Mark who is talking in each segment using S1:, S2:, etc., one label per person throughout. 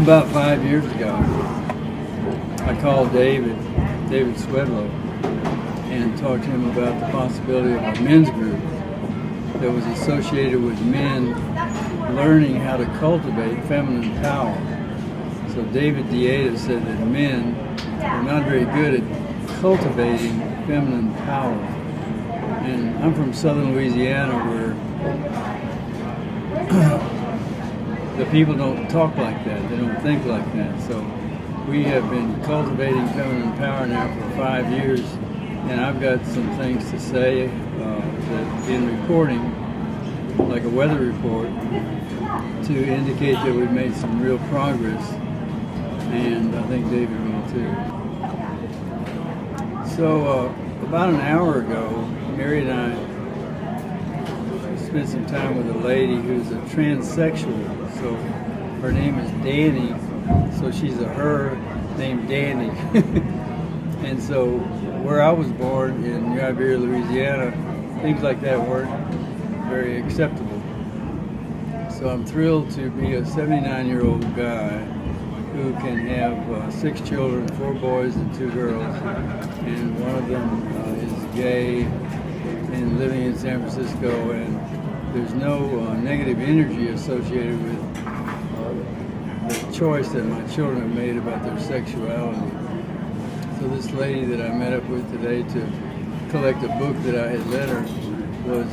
S1: About 5 years ago, I called David Swedlow, and talked to him about the possibility of a men's group that was associated with men learning how to cultivate feminine power. So David Deida said that men are not very good at cultivating feminine power. And I'm from southern Louisiana, where the people don't talk like that, they don't think like that. So we have been cultivating feminine power now for 5 years, and I've got some things to say that in reporting, like a weather report, to indicate that we've made some real progress, and I think David will too. So about an hour ago, Mary and I spent some time with a lady who's a transsexual. So her name is Danny, so she's a her named Danny. And so where I was born in New Iberia, Louisiana, things like that weren't very acceptable. So I'm thrilled to be a 79-year-old guy who can have 6 children, 4 boys and 2 girls, and one of them is gay and living in San Francisco, and there's no negative energy associated with the choice that my children have made about their sexuality. So this lady that I met up with today to collect a book that I had lent her was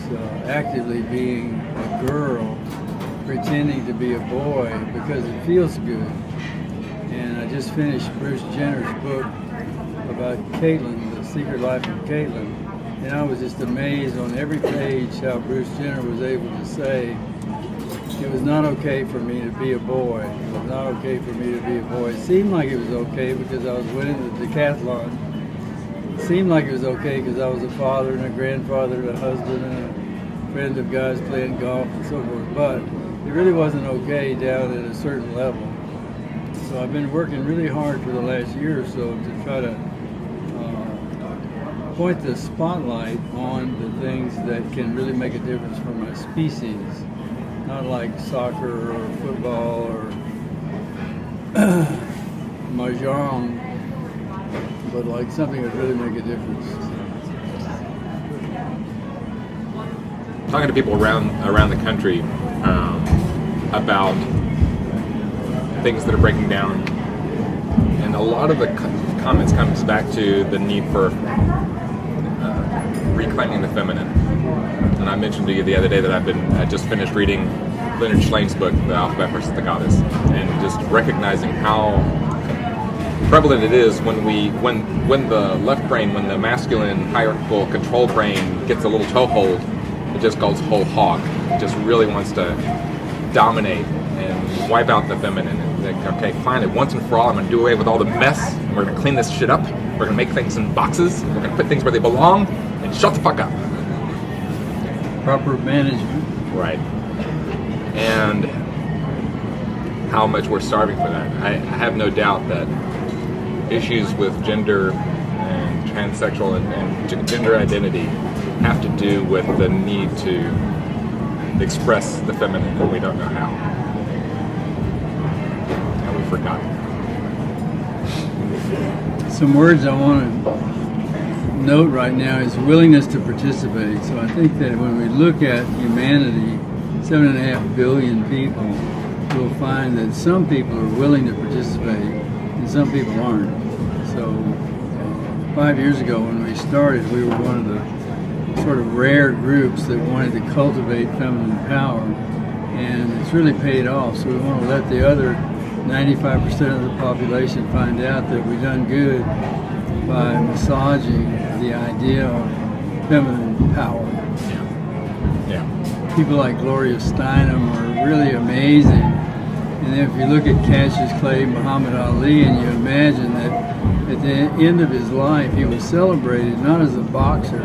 S1: actively being a girl, pretending to be a boy because it feels good. And I just finished Bruce Jenner's book about Caitlyn, The Secret Life of Caitlyn, and I was just amazed on every page how Bruce Jenner was able to say, it was not okay for me to be a boy. It was not okay for me to be a boy. It seemed like it was okay because I was winning the decathlon. It seemed like it was okay because I was a father and a grandfather and a husband and a friend of guys playing golf and so forth. But it really wasn't okay down at a certain level. So I've been working really hard for the last year or so to try to point the spotlight on the things that can really make a difference for my species. Not like soccer or football or mahjong, but like something that really make a difference.
S2: Talking to people around the country about things that are breaking down, and a lot of the comments comes back to the need for reclaiming the feminine. And I mentioned to you the other day that I just finished reading Leonard Shlain's book, The Alphabet versus the Goddess, and just recognizing how prevalent it is when the left brain, when the masculine hierarchical control brain gets a little toehold, it just goes whole hog. It just really wants to dominate and wipe out the feminine. And like, okay, finally, once and for all, I'm going to do away with all the mess, and we're going to clean this shit up. We're going to make things in boxes. We're going to put things where they belong, and shut the fuck up.
S1: Proper management.
S2: Right. And how much we're starving for that. I have no doubt that issues with gender and transsexual and gender identity have to do with the need to express the feminine, and we don't know how. And we've forgotten.
S1: Some words I want to note right now is willingness to participate. So I think that when we look at humanity, 7.5 billion people, we'll find that some people are willing to participate and some people aren't. So 5 years ago when we started, we were one of the sort of rare groups that wanted to cultivate feminine power, and it's really paid off. So we want to let the other 95% of the population find out that we've done good by massaging the idea of feminine power.
S2: Yeah.
S1: People like Gloria Steinem are really amazing. And if you look at Cassius Clay, Muhammad Ali, and you imagine that at the end of his life he was celebrated not as a boxer,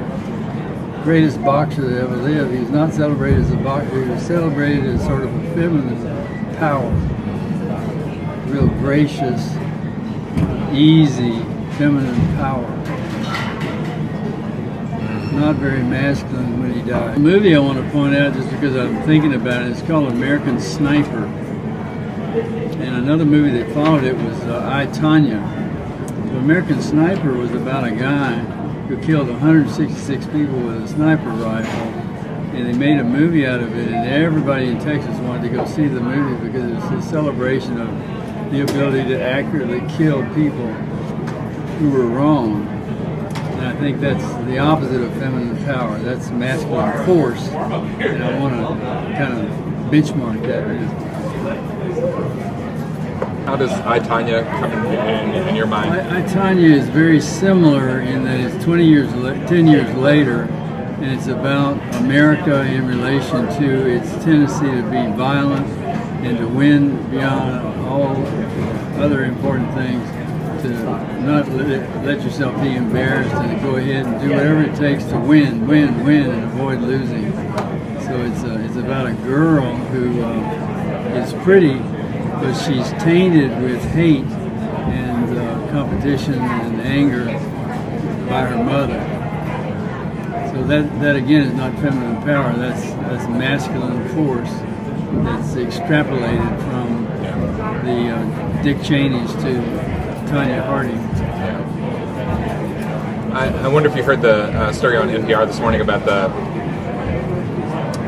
S1: greatest boxer that ever lived. He was not celebrated as a boxer, he was celebrated as sort of a feminine power. Real gracious, easy, feminine power. Not very masculine when he died. The movie I want to point out, just because I'm thinking about it, it's called American Sniper. And another movie that followed it was I, Tonya. So American Sniper was about a guy who killed 166 people with a sniper rifle, and they made a movie out of it, and everybody in Texas wanted to go see the movie because it was a celebration of the ability to accurately kill people who were wrong. And I think that's the opposite of feminine power. That's masculine force, and I want to kind of benchmark that.
S2: How does I, Tonya come in your mind?
S1: I, Tonya is very similar in that it's 10 years later, and it's about America in relation to its tendency to be violent and to win beyond all other important things, to not let yourself be embarrassed and to go ahead and do whatever it takes to win, and avoid losing. So it's about a girl who is pretty, but she's tainted with hate and competition and anger by her mother. So that again is not feminine power. That's masculine force that's extrapolated from the Dick Cheneys to Tonya Harding.
S2: I wonder if you heard the story on NPR this morning about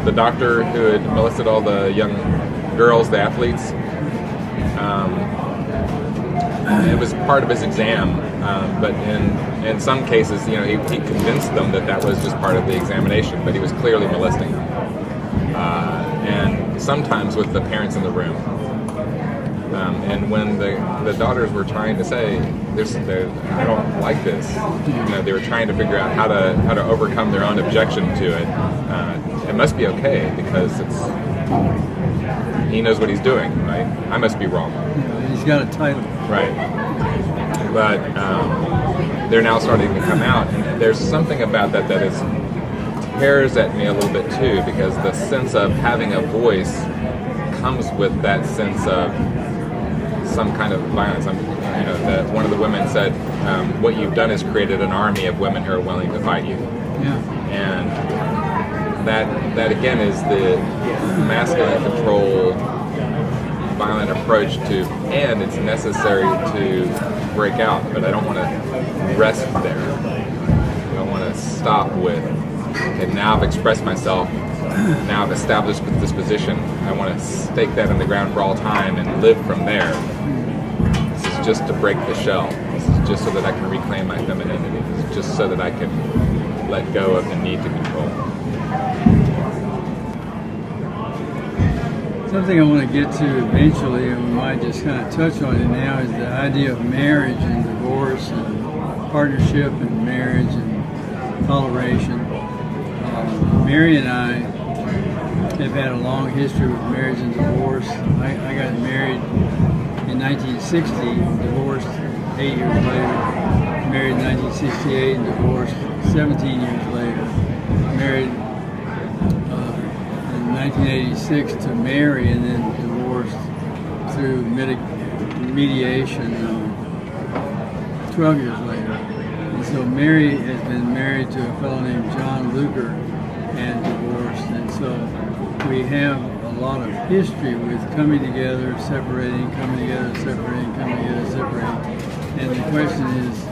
S2: the doctor who had molested all the young girls, the athletes. It was part of his exam, but in some cases, he convinced them that was just part of the examination, but he was clearly molesting them. And sometimes with the parents in the room. And when the daughters were trying to say, I don't like this, they were trying to figure out how to overcome their own objection to it. It must be okay because he knows what he's doing, right? I must be wrong.
S1: He's got a title.
S2: Right. But they're now starting to come out, and there's something about that tears at me a little bit too, because the sense of having a voice comes with that sense of some kind of violence. One of the women said, what you've done is created an army of women who are willing to fight you.
S1: Yeah.
S2: And that again is the masculine control, violent approach to, and it's necessary to break out, but I don't want to rest there. I don't want to stop with, okay, now I've expressed myself, now I've established this position, I want to stake that in the ground for all time and live from there. This is just to break the shell. This is just so that I can reclaim my femininity. This is just so that I can let go of the need to control.
S1: Something I want to get to eventually, and we might just kind of touch on it now, is the idea of marriage and divorce and partnership and marriage and toleration. Mary and I have had a long history with marriage and divorce. I got married in 1960, divorced 8 years later. Married in 1968 and divorced 17 years later. Married 1986 to marry and then divorced through mediation 12 years later. And so Mary has been married to a fellow named John Luker and divorced. And so we have a lot of history with coming together, separating, coming together, separating, coming together, separating. And the question is,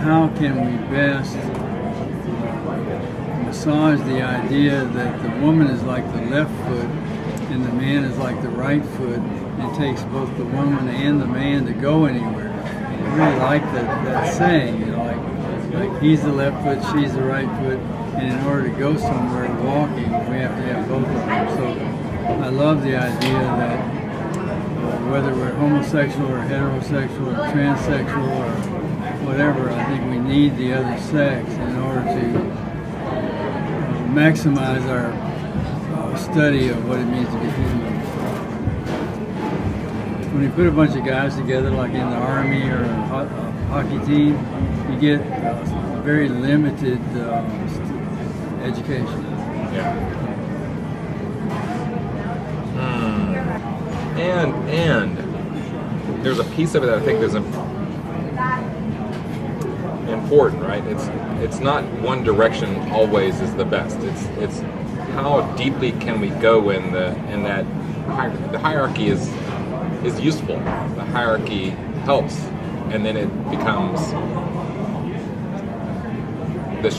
S1: how can we best massage the idea that the woman is like the left foot and the man is like the right foot, and it takes both the woman and the man to go anywhere. I really like that saying, like he's the left foot, she's the right foot, and in order to go somewhere walking, we have to have both of them. So I love the idea that whether we're homosexual or heterosexual or transsexual or whatever, I think we need the other sex in order to maximize our study of what it means to be human. When you put a bunch of guys together, like in the Army or a hockey team, you get very limited education.
S2: Yeah. And there's a piece of it that I think is important, right? It's not one direction always is the best. It's how deeply can we go in that the hierarchy is is useful. The hierarchy helps, and then it becomes the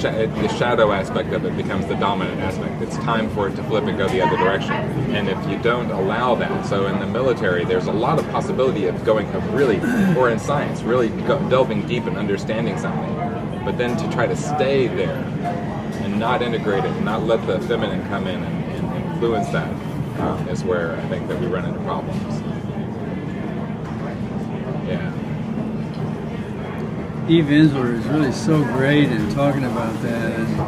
S2: shadow aspect of it becomes the dominant aspect. It's time for it to flip and go the other direction. And if you don't allow that, so in the military, there's a lot of possibility of or in science, really delving deep and understanding something. But then to try to stay there and not integrate it, and not let the feminine come in and influence that, is where I think that we run into problems. Yeah.
S1: Eve Ensler is really so great in talking about that, and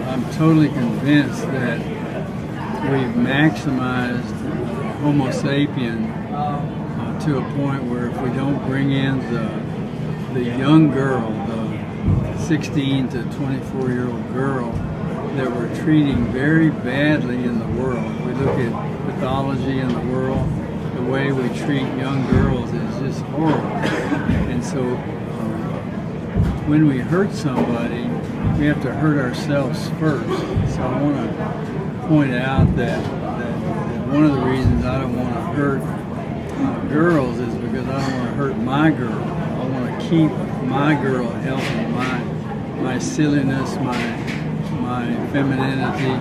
S1: I'm totally convinced that we've maximized Homo sapien to a point where if we don't bring in the young girl, the 16 to 24-year-old girl that we're treating very badly in the world. We look at pathology in the world, the way we treat young girls is just horrible. And so when we hurt somebody, we have to hurt ourselves first. So I want to point out that one of the reasons I don't want to hurt girls is because I don't want to hurt my girl. I want to keep my girl healthy, my silliness, my femininity.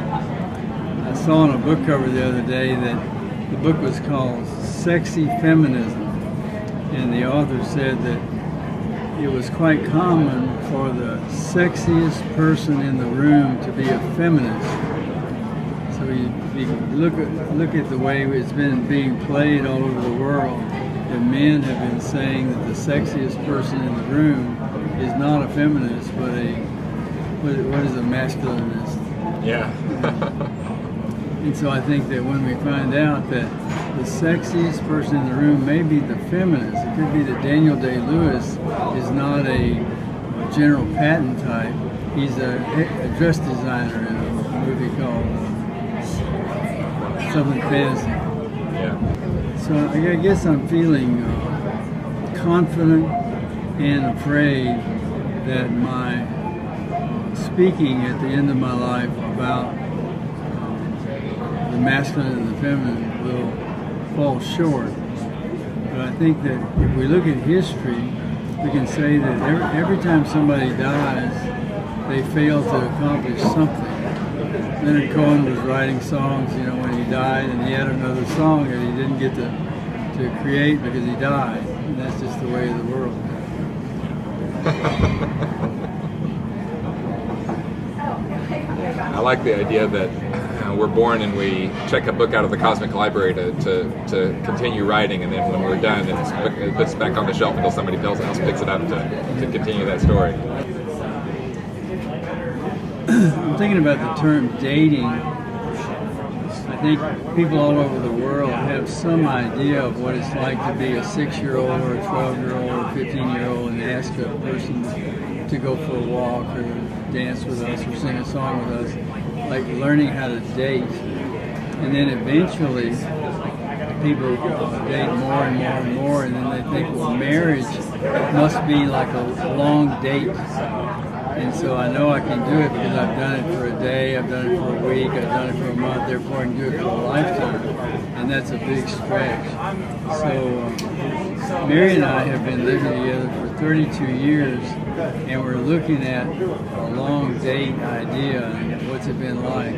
S1: I saw on a book cover the other day that the book was called Sexy Feminism, and the author said that it was quite common for the sexiest person in the room to be a feminist. So you look at the way it's been being played all over the world, and men have been saying that the sexiest person in the room is not a feminist, but what is a masculinist?
S2: Yeah.
S1: And so I think that when we find out that the sexiest person in the room may be the feminist, it could be that Daniel Day-Lewis is not a General Patton type. He's a dress designer in a movie called Southern Fantasy.
S2: Yeah.
S1: So I guess I'm feeling confident and afraid that my speaking at the end of my life about the masculine and the feminine will fall short. But I think that if we look at history, we can say that every time somebody dies, they fail to accomplish something. Leonard Cohen was writing songs, when he died, and he had another song that he didn't get to create because he died. And that's just the way of the world.
S2: I like the idea that we're born and we check a book out of the cosmic library to continue writing, and then when we're done, it puts back on the shelf until somebody else picks it up to continue that story.
S1: I'm thinking about the term dating. I think people all over the world have some idea of what it's like to be a 6-year-old or a 12-year-old or a 15-year-old and ask a person to go for a walk or dance with us or sing a song with us, like learning how to date. And then eventually people date more and more and more, and then they think, well, marriage must be like a long date. And so I know I can do it because I've done it for a day, I've done it for a week, I've done it for a month, therefore I can do it for a lifetime. And that's a big stretch. So Mary and I have been living together for 32 years, and we're looking at a long date idea and what's it been like.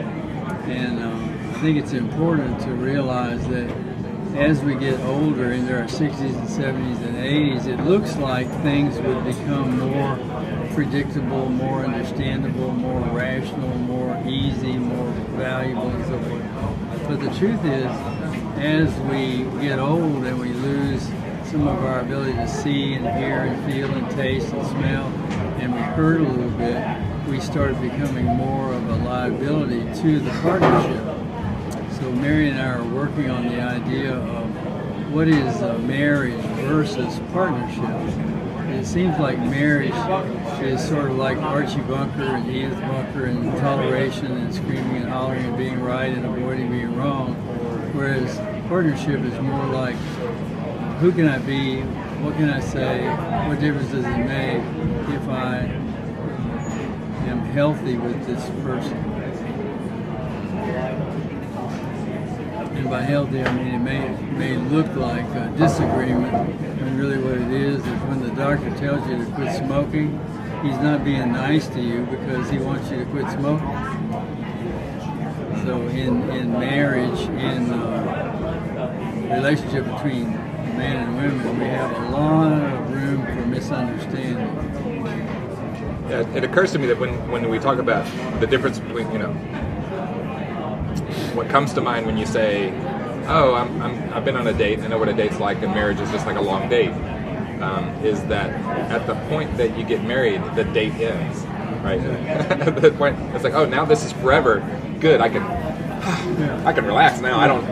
S1: And I think it's important to realize that as we get older into our 60s and 70s and 80s, it looks like things would become more predictable, more understandable, more rational, more easy, more valuable, and so forth. But the truth is, as we get old and we lose some of our ability to see and hear and feel and taste and smell, and we hurt a little bit, we start becoming more of a liability to the partnership. So Mary and I are working on the idea of what is a marriage versus partnership. It seems like marriage is sort of like Archie Bunker and Edith Bunker and toleration and screaming and hollering and being right and avoiding being wrong, whereas partnership is more like, who can I be, what can I say, what difference does it make if I am healthy with this person? And by healthy, I mean it may look like a disagreement, and really what it is when the doctor tells you to quit smoking, he's not being nice to you because he wants you to quit smoking. So in marriage, in relationship between men and women, we have a lot of room for misunderstanding.
S2: Yeah, it occurs to me that when we talk about the difference between, what comes to mind when you say, "Oh, I've been on a date. I know what a date's like, and marriage is just like a long date," is that at the point that you get married, the date ends, right? At the point, it's like, "Oh, now this is forever. Good, I can relax now. I don't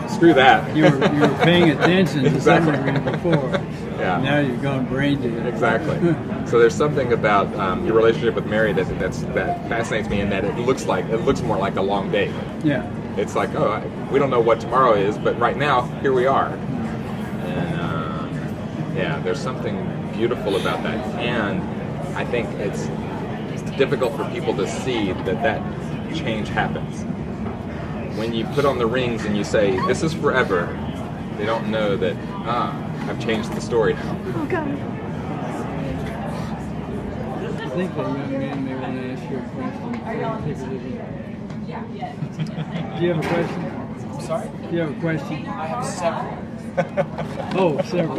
S2: screw that."
S1: You were paying attention to something before.
S2: Yeah.
S1: Now you've gone brain dead.
S2: Exactly. So there's something about your relationship with Mary that fascinates me, in that it looks more like a long date.
S1: Yeah.
S2: It's like, we don't know what tomorrow is, but right now, here we are. And there's something beautiful about that. And I think it's difficult for people to see that change happens. When you put on the rings and you say, "This is forever," they don't know that, I've changed the story now.
S3: Oh, God.
S1: I think that young man may want to ask you a question. Do you have a question?
S4: Sorry?
S1: Do you have a question?
S4: I have several.
S1: Oh, several.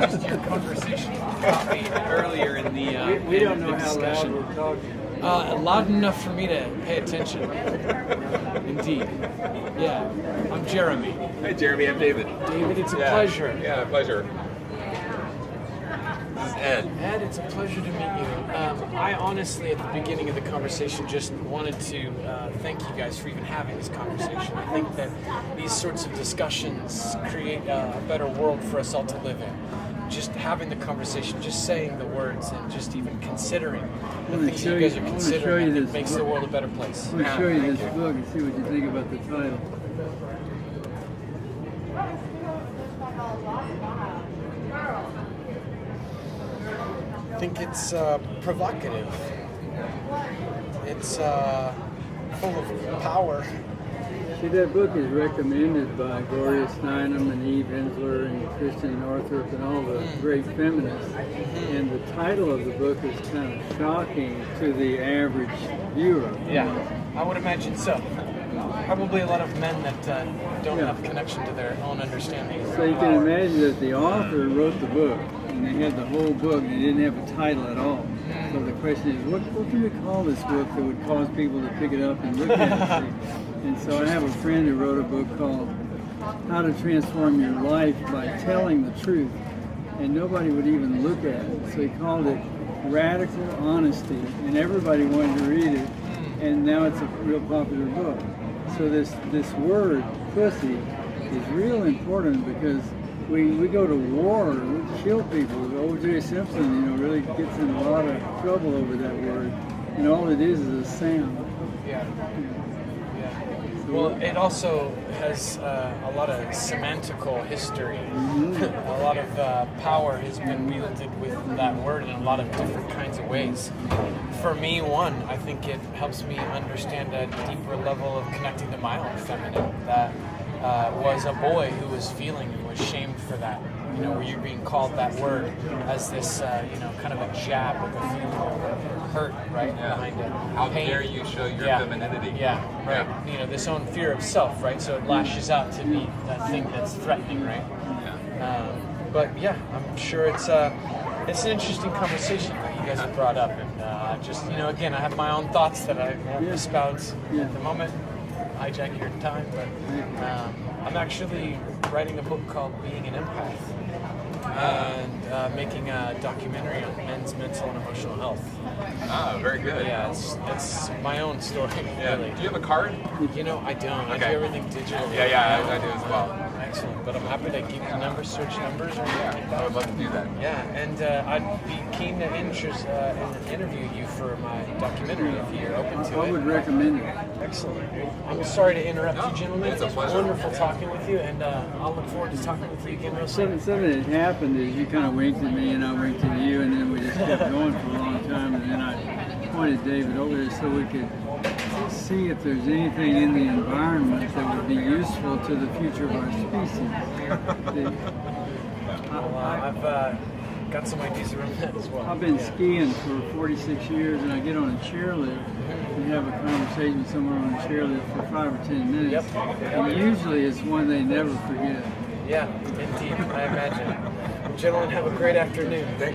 S4: Just your conversation about me earlier in the
S1: We don't know
S4: the
S1: how loud
S4: discussion.
S1: we're talking.
S4: Loud enough for me to pay attention. Indeed. Yeah. I'm Jeremy.
S2: Hey, Jeremy, I'm David.
S4: David, it's a pleasure.
S2: Yeah, pleasure. This is Ed.
S4: Ed, it's a pleasure to meet you. I honestly, at the beginning of the conversation, just wanted to thank you guys for even having this conversation. I think that these sorts of discussions create a better world for us all to live in. Just having the conversation, just saying the words, and just even considering the things you guys are considering, I think makes the world a better place.
S1: I'm going to show you this book and see what you think about the title.
S4: I think it's provocative. It's full of power.
S1: See, that book is recommended by Gloria Steinem and Eve Ensler and Christian Northrup and all the great feminists. And the title of the book is kind of shocking to the average viewer.
S4: Yeah, I would imagine so. Probably a lot of men that don't have connection to their own understanding.
S1: So you can imagine that the author wrote the book, and they had the whole book, and they didn't have a title at all. So the question is, what can we call this book that would cause people to pick it up and look at it? And so I have a friend who wrote a book called How to Transform Your Life by Telling the Truth, and nobody would even look at it. So he called it Radical Honesty, and everybody wanted to read it, and now it's a real popular book. So this word, pussy, is real important because we go to war, we kill people. O.J. Simpson, really gets in a lot of trouble over that word, and all it is a sound.
S4: Yeah. Well, it also has a lot of semantical history. A lot of power has been wielded with that word in a lot of different kinds of ways. For me, I think it helps me understand a deeper level of connecting to my own feminine. That was a boy who was feeling and was shamed for that. Where you're being called that word as this, kind of a jab with a feeling of hurt, right, behind it.
S2: How
S4: Pain.
S2: dare you show your femininity?
S4: Yeah, right. This own fear of self, right? So it lashes out to be that thing that's threatening, right? But yeah, I'm sure it's an interesting conversation that you guys have brought up, and again, I have my own thoughts that I won't espouse at the moment. Hijack your time, but I'm actually writing a book called Being an Empath, and making a documentary on men's mental and emotional health.
S2: Oh, very good.
S4: Yeah, it's my own story, really.
S2: Do you have a card?
S4: I don't.
S2: Okay.
S4: I do everything digital.
S2: Yeah, I do as well.
S4: Excellent, but I'm happy to give you numbers, search numbers, or anything like that.
S2: I would love to do that.
S4: Yeah, and I'd be keen to interview you for my documentary if you're open to
S1: I
S4: it.
S1: would recommend it.
S4: Excellent. I'm sorry to interrupt you, gentlemen.
S2: It's a pleasure.
S4: Wonderful talking with you, and I'll look forward to talking with you again real soon.
S1: Something that happened is you kind of winked at me and I winked at you, and then we just kept going for a long time, and then I pointed David over there so we could see if there's anything in the environment that would be useful to the future of our species.
S4: I've got some ideas around that as well.
S1: I've been
S4: Yeah.
S1: skiing for 46 years, and I get on a chairlift and have a conversation with someone on a chairlift for 5 or 10 minutes.
S4: Yep.
S1: And usually it's one they never forget.
S4: Yeah, indeed, I imagine. Gentlemen, have a great afternoon.